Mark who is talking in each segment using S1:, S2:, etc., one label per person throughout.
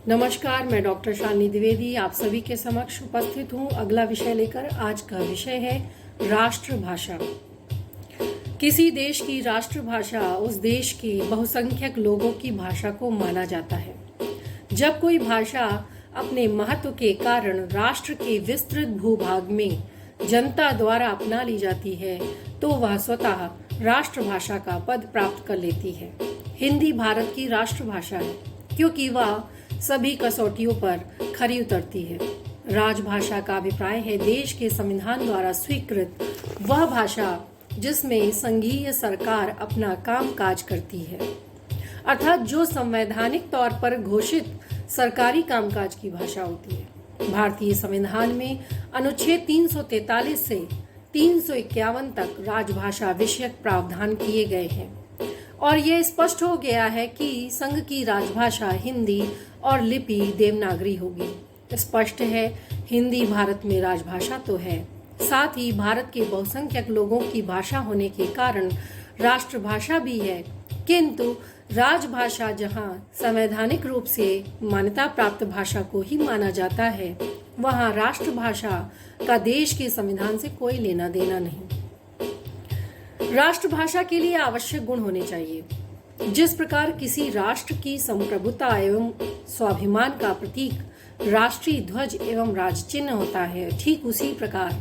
S1: नमस्कार, मैं डॉक्टर शालिनी द्विवेदी आप सभी के समक्ष उपस्थित हूँ अगला विषय लेकर। आज का विषय है राष्ट्रभाषा। किसी देश की राष्ट्रभाषा उस देश के बहुसंख्यक लोगों की भाषा को माना जाता है। जब कोई भाषा अपने महत्व के कारण राष्ट्र के विस्तृत भूभाग में जनता द्वारा अपना ली जाती है तो वह स्वतः राष्ट्रभाषा का पद प्राप्त कर लेती है। हिंदी भारत की राष्ट्रभाषा है क्योंकि वह सभी कसौटियों पर खरी उतरती है। राजभाषा का अभिप्राय है देश के संविधान द्वारा स्वीकृत वह भाषा जिसमें संघीय सरकार अपना काम काज करती है, अर्थात जो संवैधानिक तौर पर घोषित सरकारी कामकाज की भाषा होती है। भारतीय संविधान में अनुच्छेद 343 से 351 तक राजभाषा विषयक प्रावधान किए गए हैं और यह स्पष्ट हो गया है कि संघ की राजभाषा हिंदी और लिपि देवनागरी होगी। स्पष्ट है हिंदी भारत में राजभाषा तो है, साथ ही भारत के बहुसंख्यक लोगों की भाषा होने के कारण राष्ट्रभाषा भी है, किंतु राजभाषा जहां संवैधानिक रूप से मान्यता प्राप्त भाषा को ही माना जाता है, वहां राष्ट्रभाषा का देश के संविधान से कोई लेना देना नहीं। राष्ट्रभाषा के लिए आवश्यक गुण होने चाहिए। जिस प्रकार किसी राष्ट्र की संप्रभुता एवं स्वाभिमान का प्रतीक राष्ट्रीय ध्वज एवं राजचिन्ह होता है, ठीक उसी प्रकार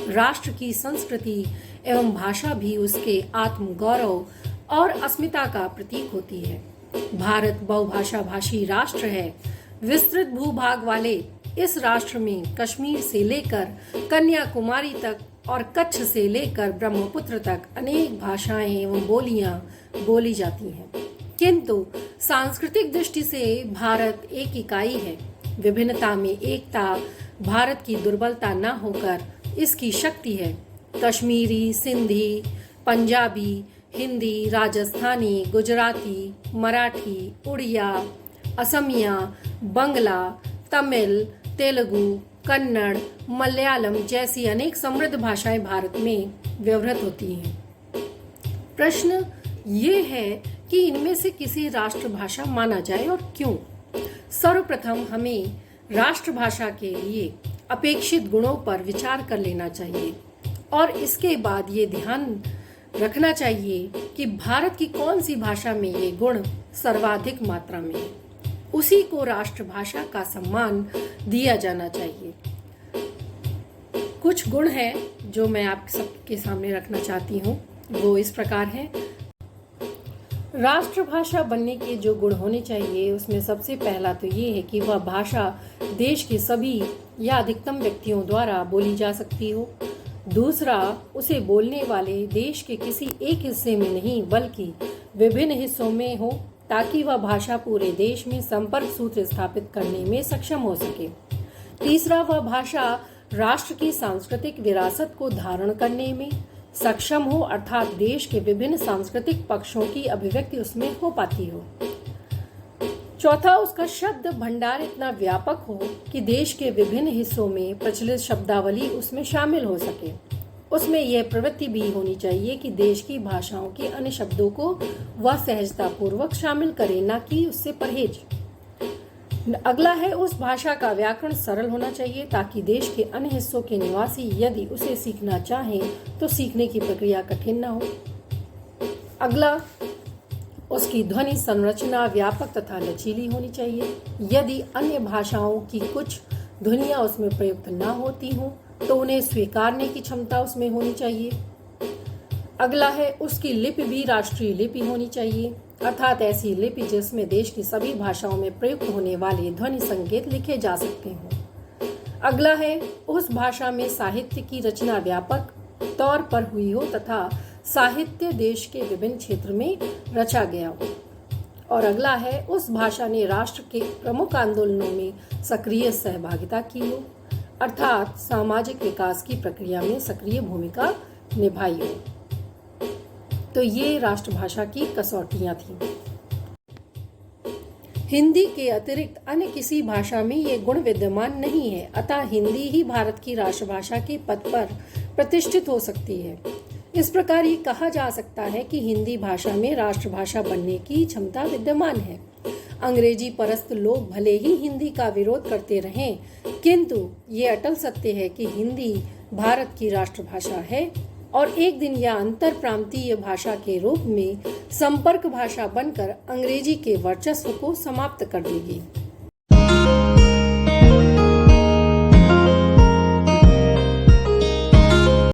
S1: राष्ट्र की संस्कृति एवं भाषा भी उसके आत्मगौरव और अस्मिता का प्रतीक होती है। भारत बहुभाषा भाषी राष्ट्र है। विस्तृत भूभाग वाले इस राष्ट्र में कश्मीर से लेकर कन्याकुमारी तक और कच्छ से लेकर ब्रह्मपुत्र तक अनेक भाषाएं एवं बोलियां बोली जाती हैं, किंतु सांस्कृतिक दृष्टि से भारत एक इकाई है। विभिन्नता में एकता भारत की दुर्बलता न होकर इसकी शक्ति है। कश्मीरी, सिंधी, पंजाबी, हिंदी, राजस्थानी, गुजराती, मराठी, उड़िया, असमिया, बंगला, तमिल, तेलुगु, कन्नड़, मलयालम जैसी अनेक समृद्ध भाषाएं भारत में व्यवहृत होती हैं। प्रश्न ये है कि इनमें से किसी राष्ट्रभाषा माना जाए और क्यों। सर्वप्रथम हमें राष्ट्रभाषा के लिए अपेक्षित गुणों पर विचार कर लेना चाहिए और इसके बाद ये ध्यान रखना चाहिए कि भारत की कौन सी भाषा में ये गुण सर्वाधिक मात्रा में है, उसी को राष्ट्रभाषा का सम्मान दिया जाना चाहिए। कुछ गुण हैं जो मैं आप सबके सामने रखना चाहती हूँ, वो इस प्रकार हैं। राष्ट्रभाषा बनने के जो गुण होने चाहिए उसमें सबसे पहला तो ये है कि वह भाषा देश के सभी या अधिकतम व्यक्तियों द्वारा बोली जा सकती हो। दूसरा, उसे बोलने वाले देश के किसी एक हिस्से में नहीं बल्कि विभिन्न हिस्सों में हो, ताकि वह भाषा पूरे देश में संपर्क सूत्र स्थापित करने में सक्षम हो सके। तीसरा, वह भाषा राष्ट्र की सांस्कृतिक विरासत को धारण करने में सक्षम हो, अर्थात देश के विभिन्न सांस्कृतिक पक्षों की अभिव्यक्ति उसमें हो पाती हो। चौथा, उसका शब्द भंडार इतना व्यापक हो कि देश के विभिन्न हिस्सों में प्रचलित शब्दावली उसमें शामिल हो सके। उसमें यह प्रवृत्ति भी होनी चाहिए कि देश की भाषाओं के अन्य शब्दों को वह सहजता पूर्वक शामिल करे, न कि उससे परहेज। अगला है उस भाषा का व्याकरण सरल होना चाहिए ताकि देश के अन्य हिस्सों के निवासी यदि उसे सीखना चाहें तो सीखने की प्रक्रिया कठिन न हो। अगला, उसकी ध्वनि संरचना व्यापक तथा लचीली होनी चाहिए। यदि अन्य भाषाओं की कुछ ध्वनियां उसमें प्रयुक्त न होती हों तो उन्हें स्वीकारने की क्षमता उसमें होनी चाहिए। अगला है उसकी लिपि भी राष्ट्रीय लिपि होनी चाहिए, अर्थात ऐसी लिपि जिसमें देश की सभी भाषाओं में प्रयुक्त होने वाले ध्वनि संकेत लिखे जा सकते हों। अगला है उस भाषा में साहित्य की रचना व्यापक तौर पर हुई हो तथा साहित्य देश के विभिन्न क्षेत्र में रचा गया हो। और अगला है उस भाषा ने राष्ट्र के प्रमुख आंदोलनों में सक्रिय सहभागिता की हो, अर्थात सामाजिक विकास की प्रक्रिया में सक्रिय भूमिका निभाई हो। तो ये राष्ट्रभाषा की कसौटियां थीं। हिंदी के अतिरिक्त अन्य किसी भाषा में ये गुण विद्यमान नहीं है, अतः हिंदी ही भारत की राष्ट्रभाषा के पद पर प्रतिष्ठित हो सकती है। इस प्रकार ये कहा जा सकता है कि हिंदी भाषा में राष्ट्रभाषा बनने की क्षमता विद्यमान है। अंग्रेजी परस्त लोग भले ही हिंदी का विरोध करते रहें, किंतु ये अटल सत्य है कि हिंदी भारत की राष्ट्रभाषा है और एक दिन यह अंतर प्रांतीय भाषा के रूप में संपर्क भाषा बनकर अंग्रेजी के वर्चस्व को समाप्त कर देगी।